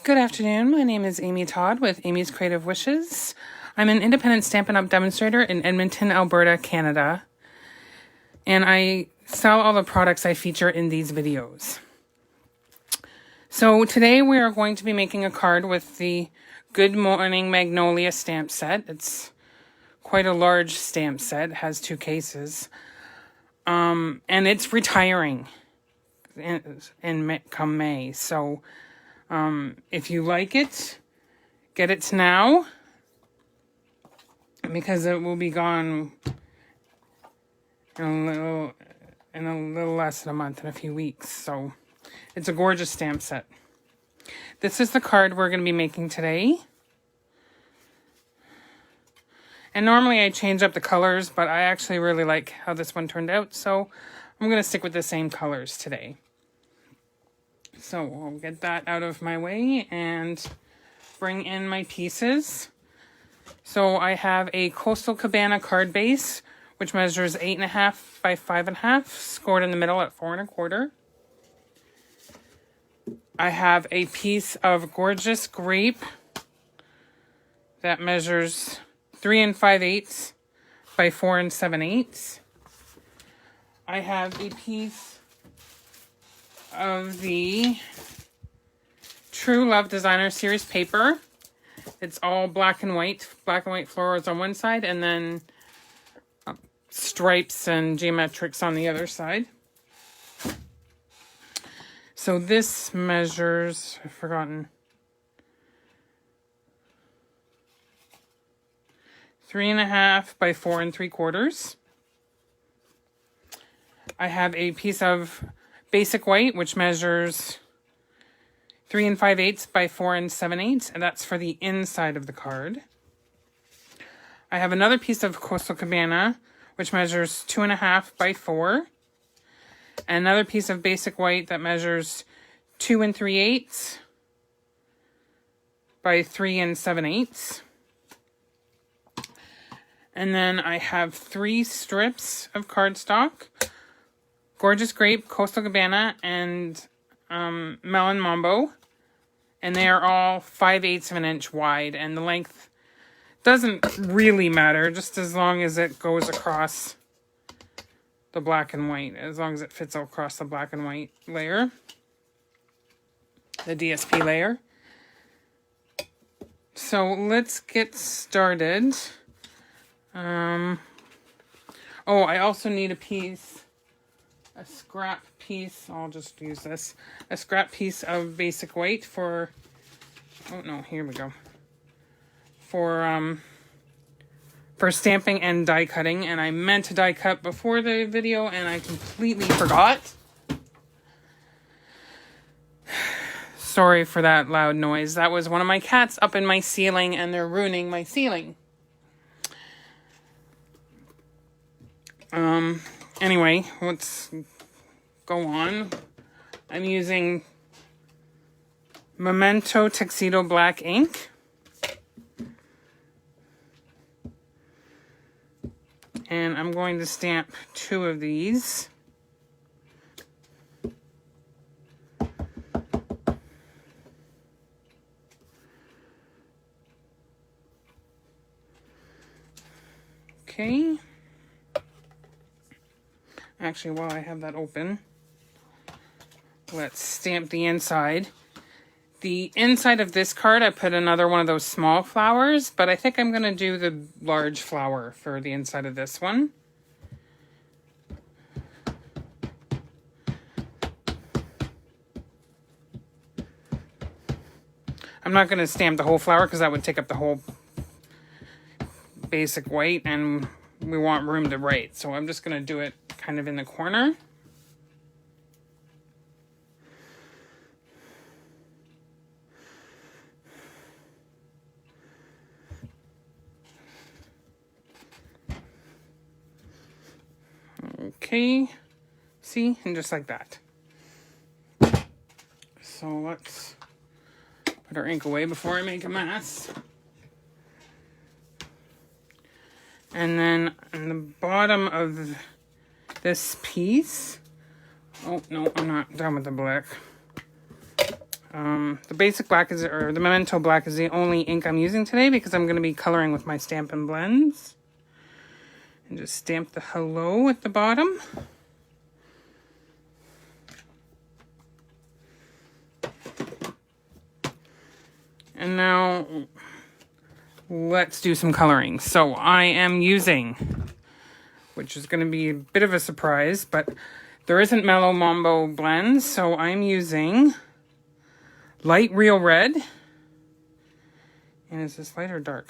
Good afternoon. My name is Amy Todd with Amy's Creative Wishes. I'm an independent Stampin' Up! Demonstrator in Edmonton, Alberta, Canada. And I sell all the products I feature in these videos. So today we are going to be making a card with the Good Morning Magnolia stamp set. It's quite a large stamp set. It has 2 cases. And it's retiring come May. So if you like it, get it now, because it will be gone in a little less than a month, in a few weeks. So it's a gorgeous stamp set. This is the card we're going to be making today. And normally I change up the colors, but I actually really like how this one turned out, so I'm going to stick with the same colors today. So I'll get that out of my way and bring in my pieces. So I have a Coastal Cabana card base, which measures 8.5 by 5.5, scored in the middle at 4 1/4. I have a piece of gorgeous grape that measures 3 5/8 by 4 7/8. I have a piece of the True Love Designer Series paper. It's all black and white florals on one side, and then stripes and geometrics on the other side. So this measures, I've forgotten, 3.5 by 4 3/4. I have a piece of basic white, which measures 3 5/8 by 4 7/8, and that's for the inside of the card. I have another piece of Coastal Cabana, which measures 2.5 by 4, and another piece of basic white that measures 2 3/8 by 3 7/8. And then I have 3 strips of cardstock, Gorgeous Grape, Coastal Cabana, and Melon Mambo. And they are all 5/8 of an inch wide. And the length doesn't really matter, just as long as it goes across the black and white. As long as it fits across the black and white layer. The DSP layer. So let's get started. I also need a scrap piece, I'll just use this, a scrap piece of basic white for, here we go, for stamping and die cutting. And I meant to die cut before the video and I completely forgot. Sorry for that loud noise. That was one of my cats up in my ceiling, and they're ruining my ceiling. Anyway, let's go on. I'm using Memento Tuxedo Black ink. And I'm going to stamp 2 of these. Okay. Actually, while I have that open, let's stamp the inside. The inside of this card, I put another one of those small flowers, but I think I'm going to do the large flower for the inside of this one. I'm not going to stamp the whole flower because that would take up the whole basic white, and we want room to write. So I'm just going to do it kind of in the corner. Okay, see, and just like that. So let's put our ink away before I make a mess. And then on the bottom of this piece, oh no, I'm not done with the black. The basic black or the Memento black is the only ink I'm using today because I'm going to be coloring with my Stampin' Blends. And just stamp the hello at the bottom. And now let's do some coloring. So I am using, which is going to be a bit of a surprise, but there isn't Mellow Mambo blends, so I'm using light Real Red. And is this light or dark?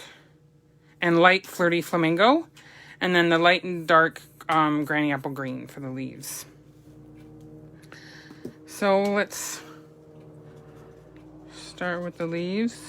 And light Flirty Flamingo. And then the light and dark Granny Apple Green for the leaves. So let's start with the leaves.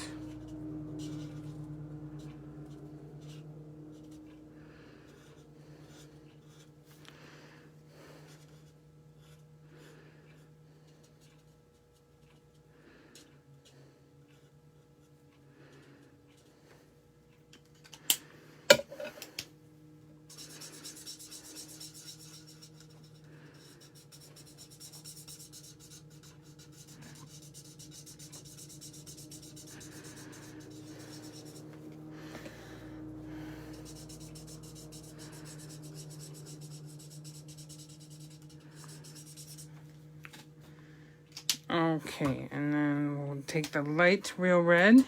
Okay, and then we'll take the light Real Red.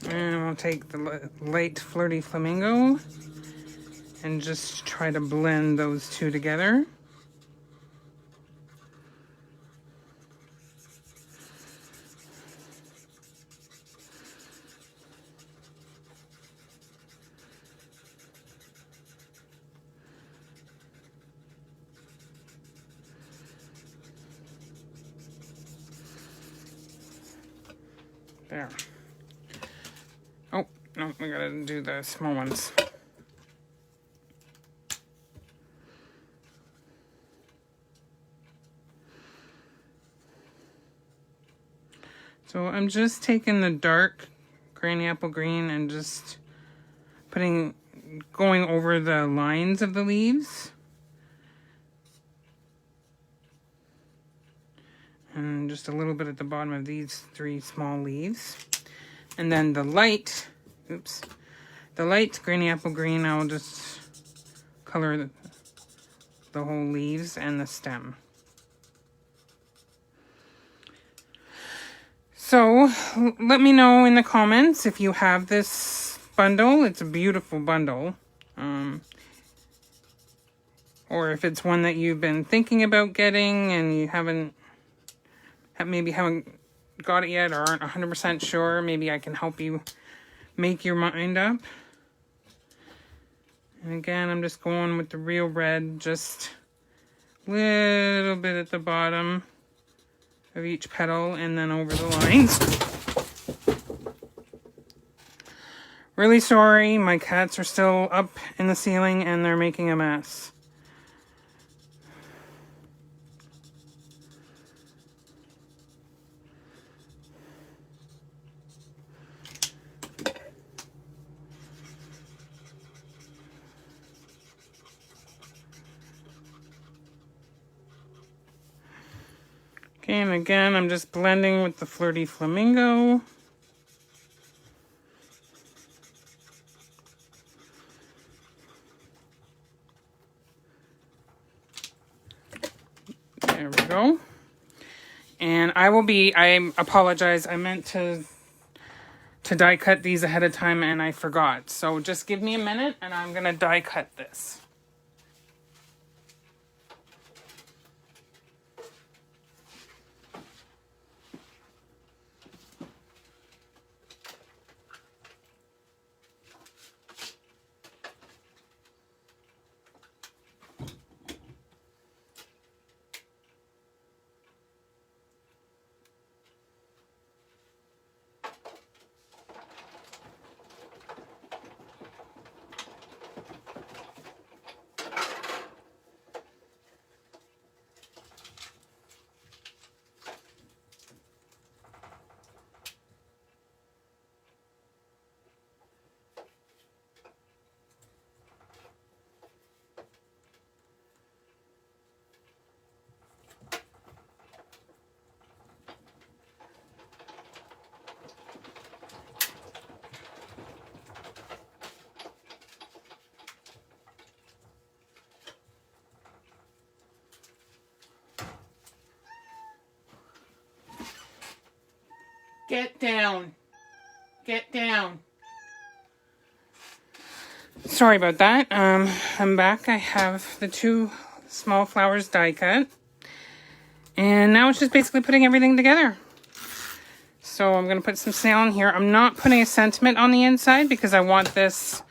And we'll take the light Flirty Flamingo and just try to blend those two together. There. Oh, no, we gotta do the small ones. So I'm just taking the dark Granny Apple Green and just going over the lines of the leaves. And just a little bit at the bottom of these three small leaves. And then the light, the light Granny Apple Green, I'll just color the whole leaves and the stem. So let me know in the comments if you have this bundle. It's a beautiful bundle. Or if it's one that you've been thinking about getting and you maybe haven't got it yet or aren't 100% sure, maybe I can help you make your mind up. And again, I'm just going with the Real Red, just a little bit at the bottom of each petal and then over the lines. Really sorry, my cats are still up in the ceiling and they're making a mess. Okay, and again, I'm just blending with the Flirty Flamingo. There we go. And I apologize, I meant to die cut these ahead of time and I forgot. So just give me a minute and I'm gonna die cut this. Get down. Get down. Sorry about that. I'm back. I have the 2 small flowers die cut. And now it's just basically putting everything together. So I'm going to put some snail in here. I'm not putting a sentiment on the inside because I want this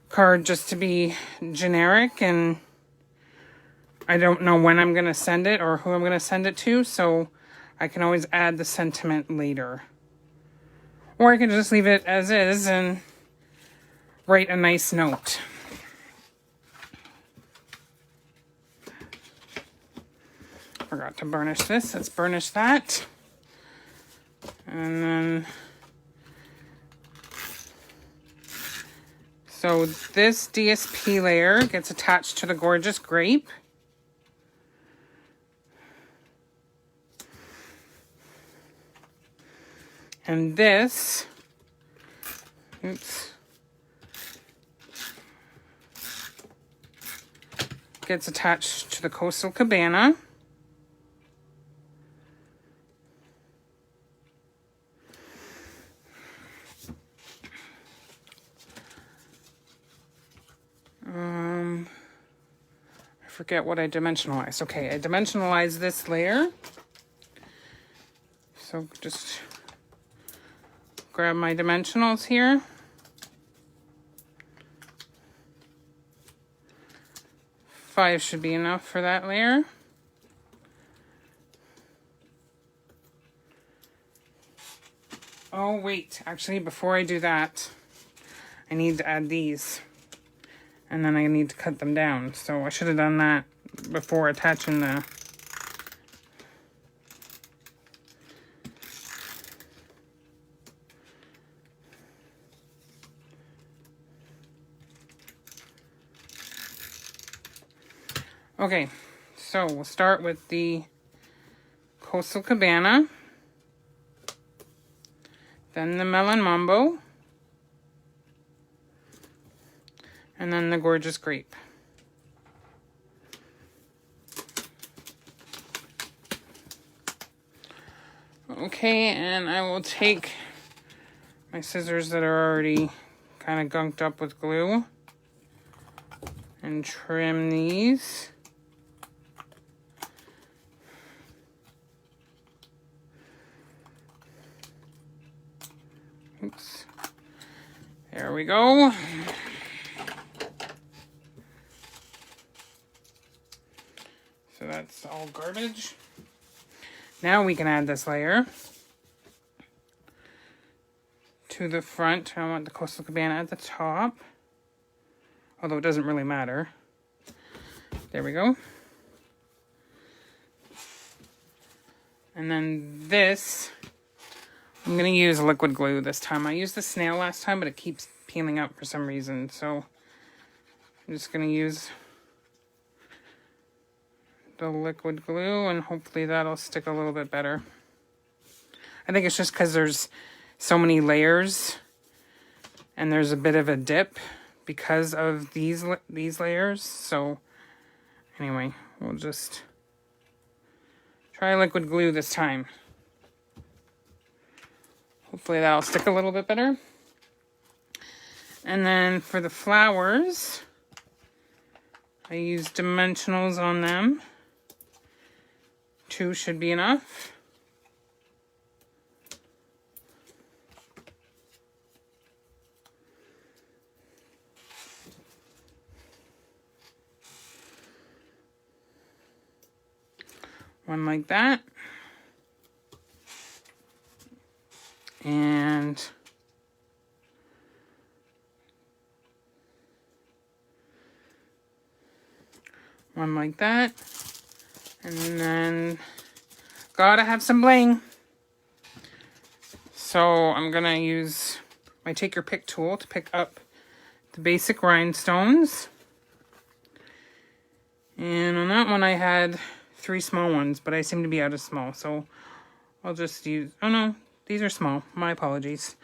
card just to be generic, and I don't know when I'm going to send it or who I'm going to send it to, so I can always add the sentiment later. Or I can just leave it as is and write a nice note. Forgot to burnish this. Let's burnish that. And then, so this DSP layer gets attached to the gorgeous grape. And this, oops, gets attached to the Coastal Cabana. I forget what I dimensionalized. Okay, I dimensionalized this layer. So just grab my dimensionals here. Five should be enough for that layer. Oh wait, actually before I do that, I need to add these. And then I need to cut them down. So I should have done that before attaching the... Okay, so we'll start with the Coastal Cabana, then the Melon Mambo, and then the gorgeous grape. Okay, and I will take my scissors that are already kind of gunked up with glue and trim these. Oops. There we go. So that's all garbage. Now we can add this layer to the front. I want the Coastal Cabana at the top, although it doesn't really matter. There we go. And then this, I'm going to use liquid glue this time. I used the snail last time, but it keeps peeling out for some reason. So I'm just going to use the liquid glue, and hopefully that'll stick a little bit better. I think it's just because there's so many layers and there's a bit of a dip because of these layers. So anyway, we'll just try liquid glue this time. Hopefully that'll stick a little bit better. And then for the flowers, I used dimensionals on them. 2 should be enough. One like that. And one like that. And then gotta have some bling. So I'm gonna use my take your pick tool to pick up the basic rhinestones. And on that one I had 3 small ones, but I seem to be out of small. So I'll just use, oh no, these are small. My apologies.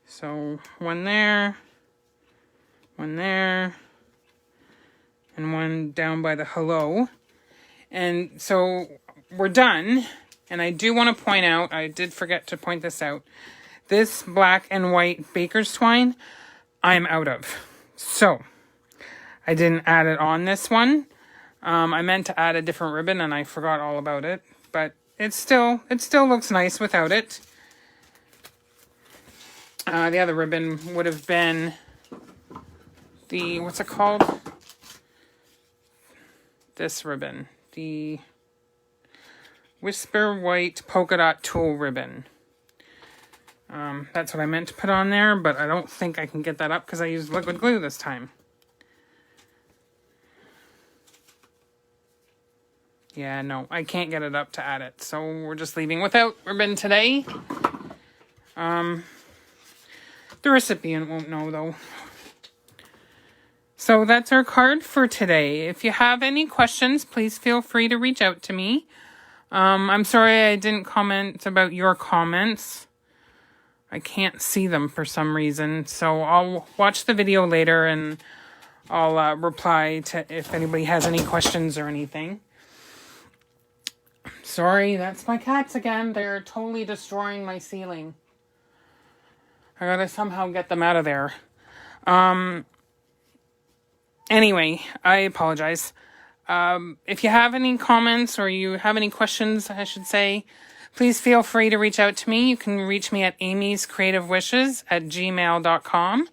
So one there, and one down by the hello. And so we're done. And I do want to point out, I did forget to point this out, this black and white baker's twine, I'm out of. So, I didn't add it on this one. I meant to add a different ribbon and I forgot all about it. But it still looks nice without it. The other ribbon would have been the, what's it called? This ribbon. The Whisper White Polka Dot Tulle ribbon. That's what I meant to put on there, but I don't think I can get that up because I used liquid glue this time. Yeah, no, I can't get it up to add it. So we're just leaving without ribbon today. The recipient won't know though. So that's our card for today. If you have any questions, please feel free to reach out to me. I'm sorry I didn't comment about your comments. I can't see them for some reason. So I'll watch the video later and I'll reply to if anybody has any questions or anything. Sorry, that's my cats again. They're totally destroying my ceiling. I gotta somehow get them out of there. Anyway, I apologize. If you have any comments or you have any questions, I should say, please feel free to reach out to me. You can reach me at amyscreativewishes@gmail.com.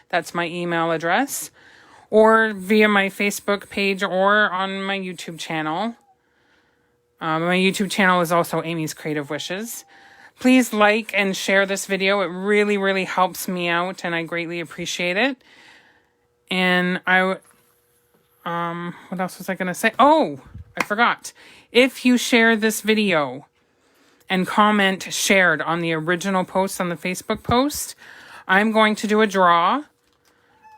That's my email address. Or via my Facebook page or on my YouTube channel. My YouTube channel is also Amy's Creative Wishes. Please like and share this video. It really, really helps me out and I greatly appreciate it. And what else was I going to say? Oh, I forgot. If you share this video and comment shared on the original post on the Facebook post, I'm going to do a draw.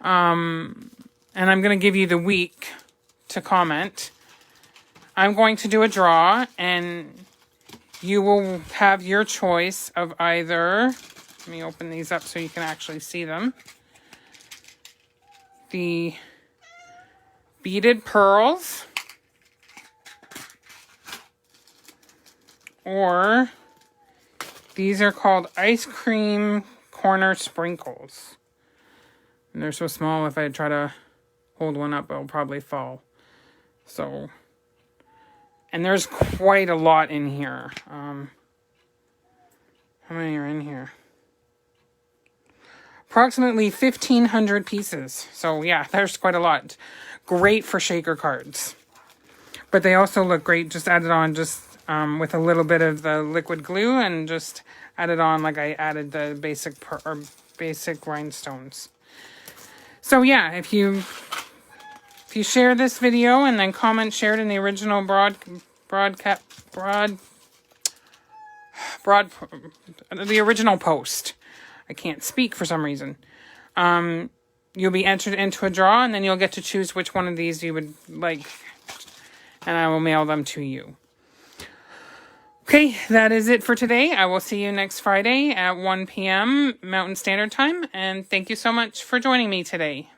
And I'm going to give you the week to comment. I'm going to do a draw and you will have your choice of either, let me open these up so you can actually see them. The beaded pearls or these are called ice cream corner sprinkles. And they're so small if I try to hold one up, it'll probably fall. So, and there's quite a lot in here. How many are in here? Approximately 1,500 pieces. So yeah, there's quite a lot. Great for shaker cards. But they also look great just added on just with a little bit of the liquid glue and just added on like I added the basic rhinestones. So yeah, if you share this video and then comment shared in the original the original post. I can't speak for some reason. You'll be entered into a draw and then you'll get to choose which one of these you would like. And I will mail them to you. Okay, that is it for today. I will see you next Friday at 1 p.m. Mountain Standard Time. And thank you so much for joining me today.